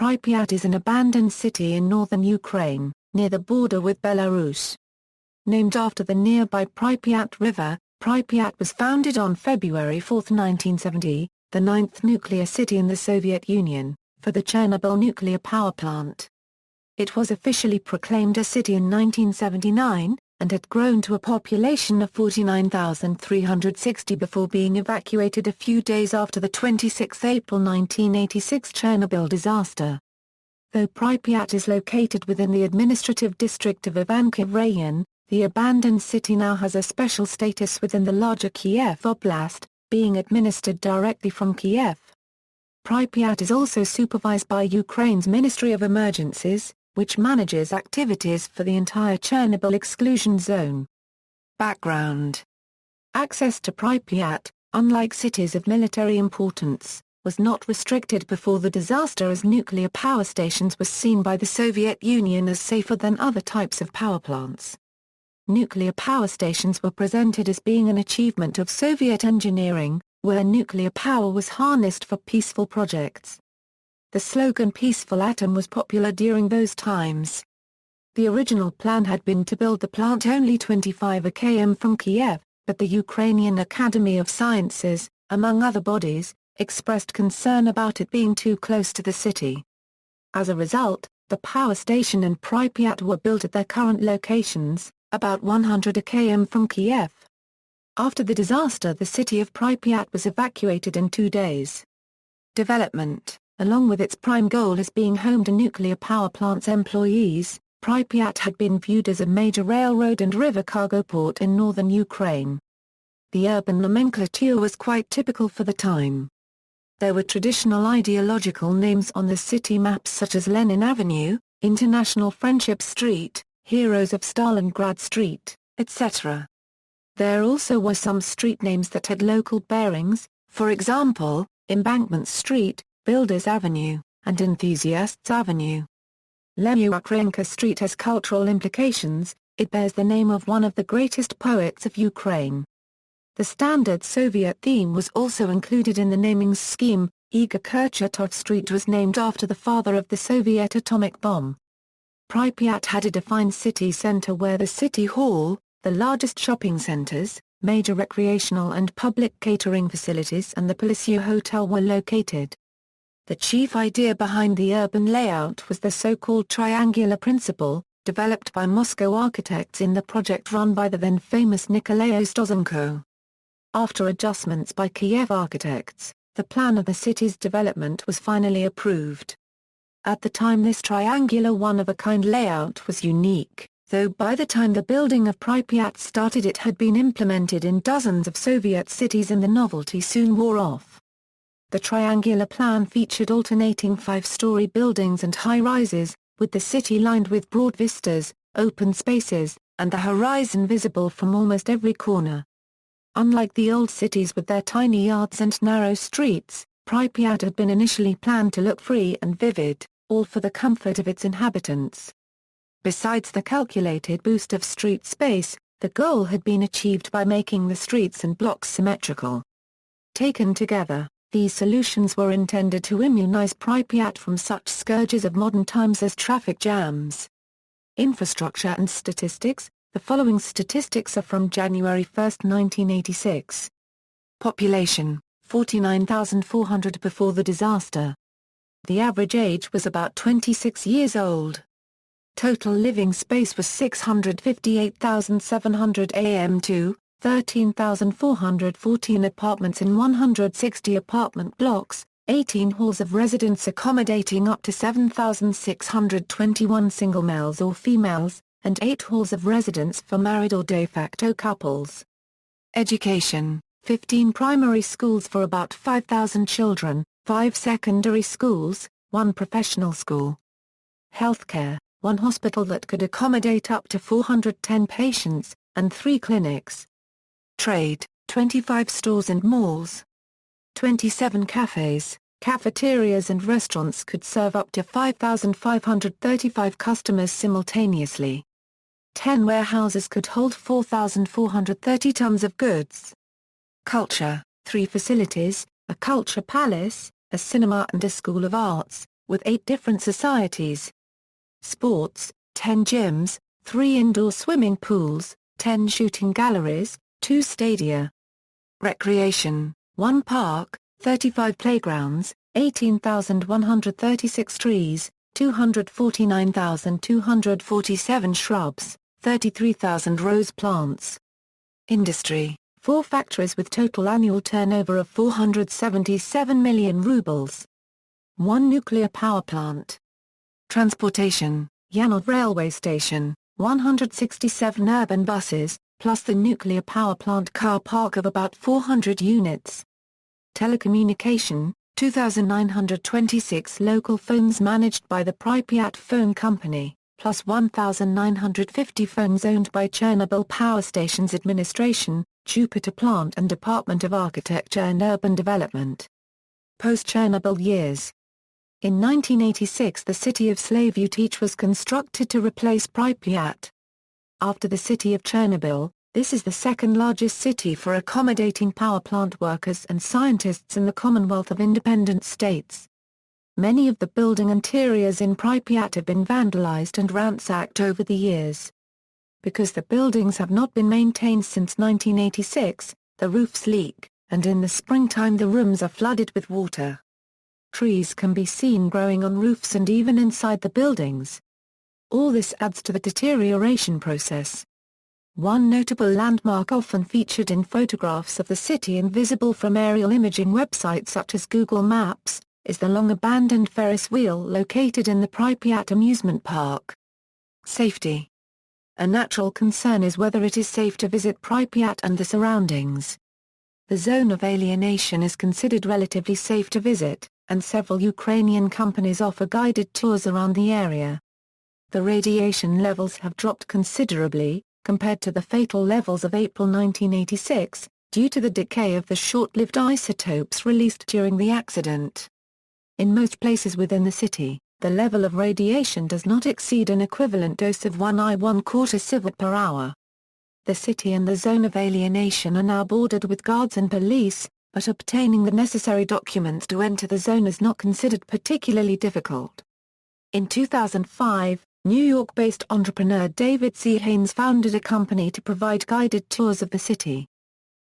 Pripyat is an abandoned city in northern Ukraine, near the border with Belarus. Named after the nearby Pripyat River, Pripyat was founded on February 4, 1970, the ninth nuclear city in the Soviet Union, for the Chernobyl Nuclear Power Plant. It was officially proclaimed a city in 1979, and had grown to a population of 49,360 before being evacuated a few days after the 26 April 1986 Chernobyl disaster. Though Pripyat is located within the administrative district of Ivankiv Rayon, the abandoned city now has a special status within the larger Kiev Oblast, being administered directly from Kiev. Pripyat is also supervised by Ukraine's Ministry of Emergencies, which manages activities for the entire Chernobyl exclusion zone. Background: access to Pripyat, unlike cities of military importance, was not restricted before the disaster, as nuclear power stations were seen by the Soviet Union as safer than other types of power plants. Nuclear power stations were presented as being an achievement of Soviet engineering, where nuclear power was harnessed for peaceful projects. The slogan "Peaceful Atom" was popular during those times. The original plan had been to build the plant only 25 km from Kiev, but the Ukrainian Academy of Sciences, among other bodies, expressed concern about it being too close to the city. As a result, the power station and Pripyat were built at their current locations, about 100 km from Kiev. After the disaster, the city of Pripyat was evacuated in 2 days. Development: along with its prime goal as being home to nuclear power plant's employees, Pripyat had been viewed as a major railroad and river cargo port in northern Ukraine. The urban nomenclature was quite typical for the time. There were traditional ideological names on the city maps such as Lenin Avenue, International Friendship Street, Heroes of Stalingrad Street, etc. There also were some street names that had local bearings, for example, Embankment Street, Builders Avenue, and Enthusiasts Avenue. Leyukrenka Street has cultural implications. It bears the name of one of the greatest poets of Ukraine. The standard Soviet theme was also included in the naming scheme. Igor Kurchatov Street was named after the father of the Soviet atomic bomb. Pripyat had a defined city center where the city hall, the largest shopping centers, major recreational and public catering facilities and the Palacio Hotel were located. The chief idea behind the urban layout was the so-called triangular principle, developed by Moscow architects in the project run by the then famous Nikolai Ostozenko. After adjustments by Kiev architects, the plan of the city's development was finally approved. At the time, this triangular one-of-a-kind layout was unique, though by the time the building of Pripyat started it had been implemented in dozens of Soviet cities and the novelty soon wore off. The triangular plan featured alternating 5-story buildings and high-rises, with the city lined with broad vistas, open spaces, and the horizon visible from almost every corner. Unlike the old cities with their tiny yards and narrow streets, Pripyat had been initially planned to look free and vivid, all for the comfort of its inhabitants. Besides the calculated boost of street space, the goal had been achieved by making the streets and blocks symmetrical. Taken together, these solutions were intended to immunize Pripyat from such scourges of modern times as traffic jams. Infrastructure and statistics. The following statistics are from January 1, 1986. Population, 49,400 before the disaster. The average age was about 26 years old. Total living space was 658,700 am2, 13,414 apartments in 160 apartment blocks, 18 halls of residence accommodating up to 7,621 single males or females, and 8 halls of residence for married or de facto couples. Education, 15 primary schools for about 5,000 children, 5 secondary schools, 1 professional school. Healthcare, 1 hospital that could accommodate up to 410 patients, and 3 clinics. Trade, 25 stores and malls. 27 cafes, cafeterias and restaurants could serve up to 5,535 customers simultaneously. 10 warehouses could hold 4,430 tons of goods. Culture, 3 facilities, a culture palace, a cinema and a school of arts, with 8 different societies. Sports, 10 gyms, 3 indoor swimming pools, 10 shooting galleries, 2 stadia. Recreation, 1 park, 35 playgrounds, 18,136 trees, 249,247 shrubs, 33,000 rose plants. Industry, 4 factories with total annual turnover of 477 million rubles. 1 nuclear power plant. Transportation, Yanov railway station, 167 urban buses, plus the nuclear power plant car park of about 400 units. Telecommunication, 2,926 local phones managed by the Pripyat Phone Company, plus 1,950 phones owned by Chernobyl Power Station's Administration, Jupiter Plant and Department of Architecture and Urban Development. Post-Chernobyl years. In 1986 the city of Slavutych was constructed to replace Pripyat. After the city of Chernobyl, this is the second largest city for accommodating power plant workers and scientists in the Commonwealth of Independent States. Many of the building interiors in Pripyat have been vandalized and ransacked over the years. Because the buildings have not been maintained since 1986, the roofs leak, and in the springtime the rooms are flooded with water. Trees can be seen growing on roofs and even inside the buildings. All this adds to the deterioration process. One notable landmark often featured in photographs of the city and visible from aerial imaging websites such as Google Maps, is the long-abandoned Ferris wheel located in the Pripyat amusement park. Safety. A natural concern is whether it is safe to visit Pripyat and the surroundings. The zone of alienation is considered relatively safe to visit, and several Ukrainian companies offer guided tours around the area. The radiation levels have dropped considerably, compared to the fatal levels of April 1986, due to the decay of the short-lived isotopes released during the accident. In most places within the city, the level of radiation does not exceed an equivalent dose of 1 sievert per hour. The city and the zone of alienation are now bordered with guards and police, but obtaining the necessary documents to enter the zone is not considered particularly difficult. In 2005, New York-based entrepreneur David C. Haynes founded a company to provide guided tours of the city.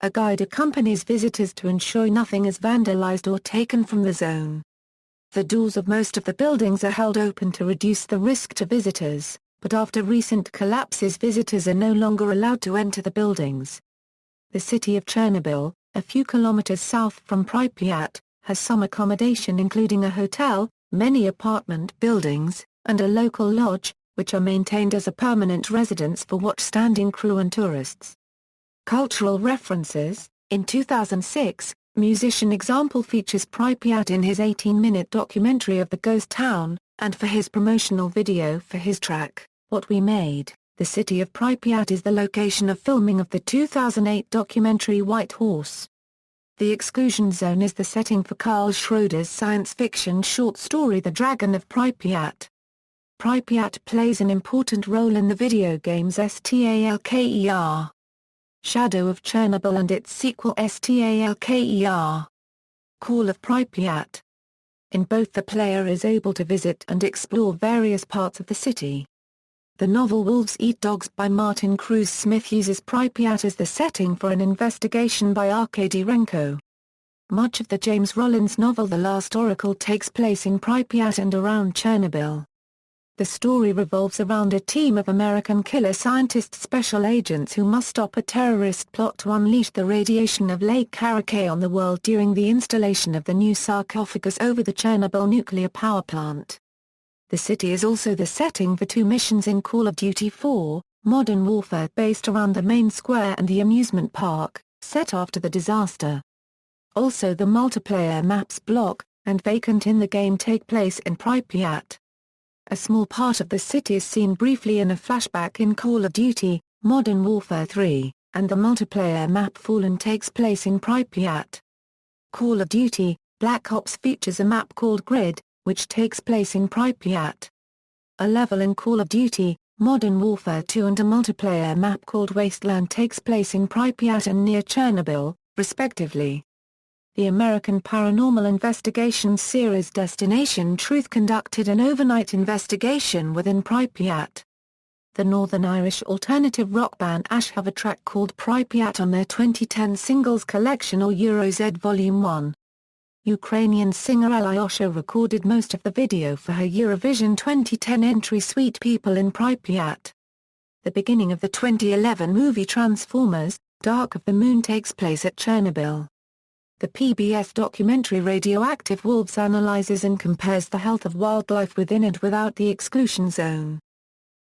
A guide accompanies visitors to ensure nothing is vandalized or taken from the zone. The doors of most of the buildings are held open to reduce the risk to visitors, but after recent collapses visitors are no longer allowed to enter the buildings. The city of Chernobyl, a few kilometers south from Pripyat, has some accommodation including a hotel, many apartment buildings, and a local lodge, which are maintained as a permanent residence for watch-standing crew and tourists. Cultural references. In 2006, musician Example features Pripyat in his 18-minute documentary of the ghost town, and for his promotional video for his track, What We Made, the city of Pripyat is the location of filming of the 2008 documentary White Horse. The exclusion zone is the setting for Carl Schroeder's science fiction short story The Dragon of Pripyat. Pripyat plays an important role in the video games Stalker. Shadow of Chernobyl and its sequel Stalker. Call of Pripyat. In both the player is able to visit and explore various parts of the city. The novel Wolves Eat Dogs by Martin Cruz Smith uses Pripyat as the setting for an investigation by Arkady Renko. Much of the James Rollins novel The Last Oracle takes place in Pripyat and around Chernobyl. The story revolves around a team of American killer scientist special agents who must stop a terrorist plot to unleash the radiation of Lake Karachay on the world during the installation of the new sarcophagus over the Chernobyl nuclear power plant. The city is also the setting for 2 missions in Call of Duty 4, Modern Warfare based around the main square and the amusement park, set after the disaster. Also the multiplayer maps Block and Vacant in the game take place in Pripyat. A small part of the city is seen briefly in a flashback in Call of Duty, Modern Warfare 3, and the multiplayer map Fallen takes place in Pripyat. Call of Duty, Black Ops features a map called Grid, which takes place in Pripyat. A level in Call of Duty, Modern Warfare 2 and a multiplayer map called Wasteland takes place in Pripyat and near Chernobyl, respectively. The American paranormal investigation series Destination Truth conducted an overnight investigation within Pripyat. The Northern Irish alternative rock band Ash have a track called Pryp'yat on their 2010 singles collection or Eurozed Volume 1. Ukrainian singer Alyosha recorded most of the video for her Eurovision 2010 entry Sweet People in Pripyat. The beginning of the 2011 movie Transformers: Dark of the Moon takes place at Chernobyl. The PBS documentary Radioactive Wolves analyzes and compares the health of wildlife within and without the exclusion zone.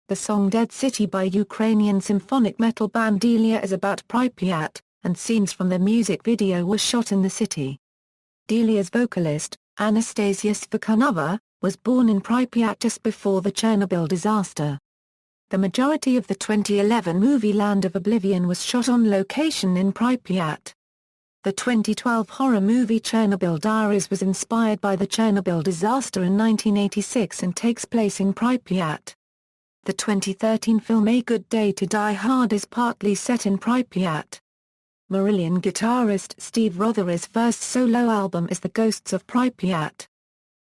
The song Dead City by Ukrainian symphonic metal band Delia is about Pripyat, and scenes from the music video were shot in the city. Delia's vocalist, Anastasia Svakunova, was born in Pripyat just before the Chernobyl disaster. The majority of the 2011 movie Land of Oblivion was shot on location in Pripyat. The 2012 horror movie Chernobyl Diaries was inspired by the Chernobyl disaster in 1986 and takes place in Pripyat. The 2013 film A Good Day to Die Hard is partly set in Pripyat. Marillion guitarist Steve Rothery's first solo album is The Ghosts of Pripyat.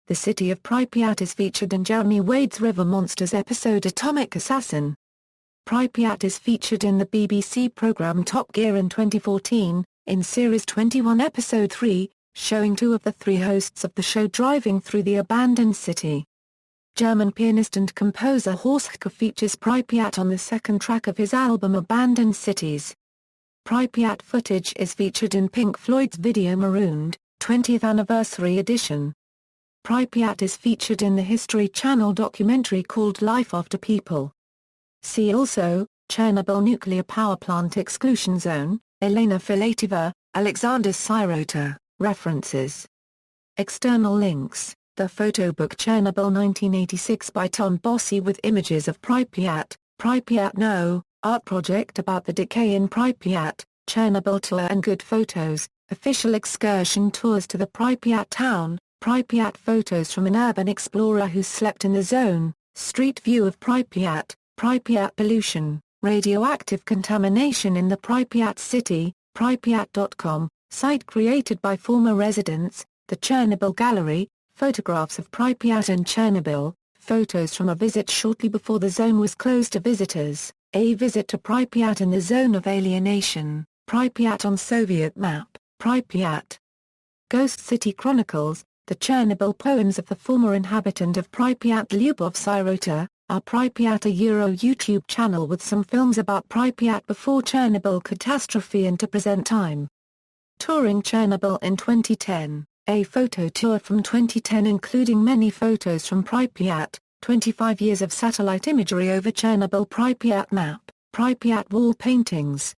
The city of Pripyat is featured in Jeremy Wade's River Monsters episode Atomic Assassin. Pripyat is featured in the BBC programme Top Gear in 2014, in Series 21 Episode 3, showing two of the three hosts of the show driving through the abandoned city. German pianist and composer Horst Hecke features Pripyat on the second track of his album Abandoned Cities. Pripyat footage is featured in Pink Floyd's video Marooned, 20th Anniversary Edition. Pripyat is featured in the History Channel documentary called Life After People. See also, Chernobyl Nuclear Power Plant Exclusion Zone, Elena Filatova, Alexander Sirota, references. External links. The photobook Chernobyl 1986 by Tom Bossi with images of Pripyat, Pripyat No, art project about the decay in Pripyat, Chernobyl tour and good photos, official excursion tours to the Pripyat town, Pripyat photos from an urban explorer who slept in the zone, street view of Pripyat, Pripyat pollution, radioactive contamination in the Pripyat city, Pripyat.com, site created by former residents, the Chernobyl Gallery, photographs of Pripyat and Chernobyl, photos from a visit shortly before the zone was closed to visitors, a visit to Pripyat in the zone of alienation, Pripyat on Soviet map, Pripyat. Ghost City Chronicles, the Chernobyl poems of the former inhabitant of Pripyat Lyubov Sirota, are Pripyat a Euro YouTube channel with some films about Pripyat before Chernobyl catastrophe and to present time. Touring Chernobyl in 2010. A photo tour from 2010 including many photos from Pripyat, 25 years of satellite imagery over Chernobyl Pripyat map, Pripyat wall paintings,